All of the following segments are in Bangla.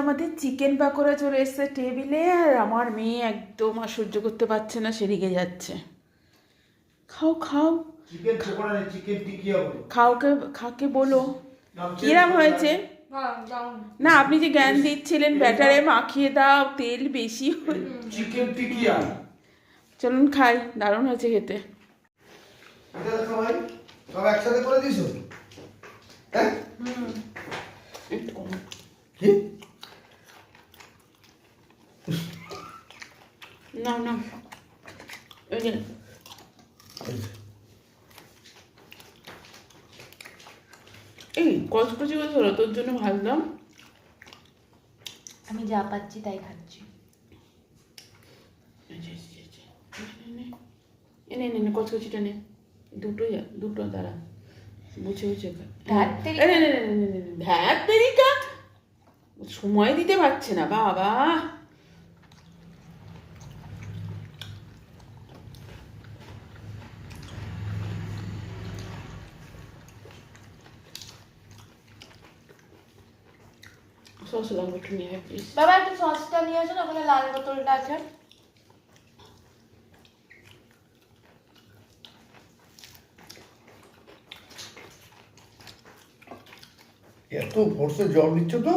আমাদের চিকেন পাকোড়া চলে এসেছে টেবিলে, আর আমার মেয়ে একদম আর সহ্য করতে পারছে না, সে রেগে যাচ্ছে। খাও খাও, চিকেন পকোড়া না, চিকেন টিকিয়া বলো। খাওকে খাকে বলো কিরাম হয়েছে। না, আপনি যে জ্ঞান দিচ্ছিলেন ব্যাটারে মাখিয়ে দাও, তেল বেশি। চিকেন টিকিয়া চলুন খাই, দারুণ হয়েছে খেতে। এটা দেখো ভাই, সব একসাথে করে দিছো? হ্যাঁ কি না না, এই যে এই কচকচি করে ধরো, তোর জন্য ভাজলাম। আমি যা পাচ্ছি তাই খাচ্ছি। এনে নে কচকচিটা নে, দুটো দ্বারা বুঝে বুঝে ধ্যাত তেরিকা, সময় দিতে পারছে না বাবা। সস লাগবে, একটু নিয়ে প্লিজ। বাবা একটু সসটা নিয়ে আসুন, ওখানে লাল বোতলটা আছে। এত ফোর্সে জল দিচ্ছ তো?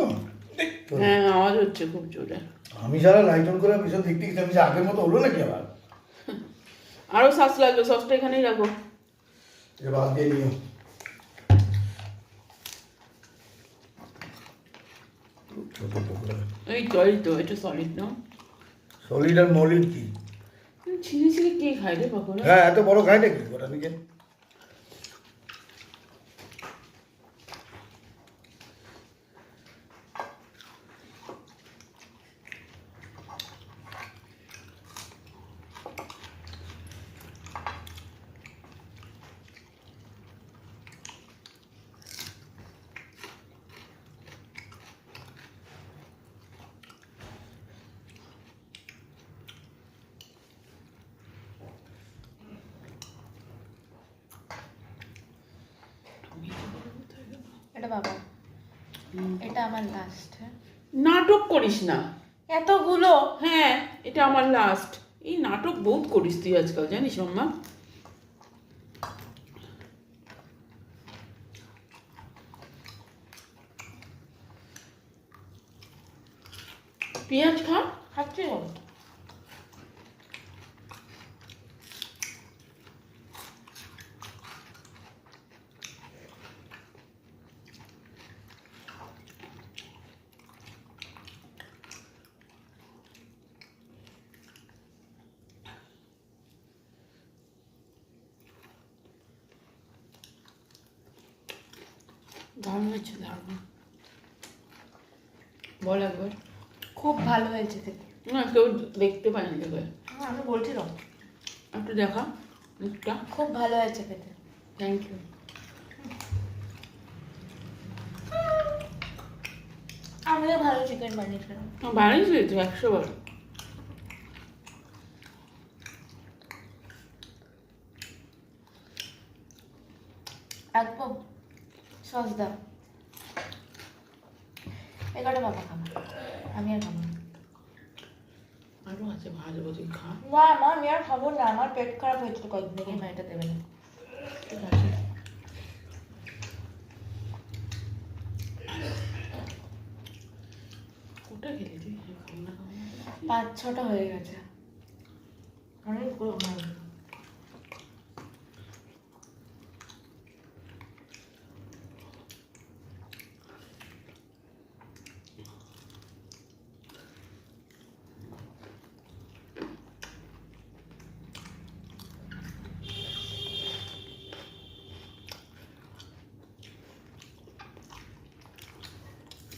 হ্যাঁ, আওয়াজ হচ্ছে খুব জোরে। আমি সারা লাইট অন করে ভীষণ দেখতে গেছি, আমি যে আগের মতো হলো নাকি আবার? আরো সস লাগবে, সসটা এখানেই রাখো। এটা বাদ দিয়ে নিও। ছোট টুকরা এই তো এটা সলিড না? সলিড আর মলিড কি? ছিঁড়ে ছিঁড়ে কে খায় রে পাকোড়া? হ্যাঁ, এত বড় খায় নাকি ওটা নিজে? এটা বাবা, এটা আমার লাস্ট। হ্যাঁ, নাটক করিস না এতগুলো। হ্যাঁ, এটা আমার লাস্ট। এই নাটক বহুত করিস তুই আজকাল, জানিস মাম্মা? পেঁয়াজ খা। খাচ্ছি তো। দারুণ হচ্ছে, দারুণ। বল একবার। খুব ভালো হয়েছে খেতে। না, কেউ দেখতে পায়নি তোকে। আমি বলছি তো, একটু দেখা মুখটা। খুব ভালো হয়েছে খেতে। Thank you. আমিও ভালো চিকেন বানিয়েছিলাম। বানিয়েছি তো 100 বার। একদম সস দাও। এগারো বাবা খাবো, আমি আর খাবো না। আরো আছে, ভাজবো, তুই খা। না মা, আমি আর খাবো না, আমার পেট খারাপ হয়েছিল কয়েকদিন থেকে। মা এটা দেবে না। ঠিক আছে। কোটা খেলি তুই? খাও না, খাও না। 5-6টা হয়ে গেছে। অনেকগুলো খাই।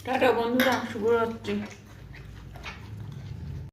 টাটা বন্ধুরা, শুভরাত্রি।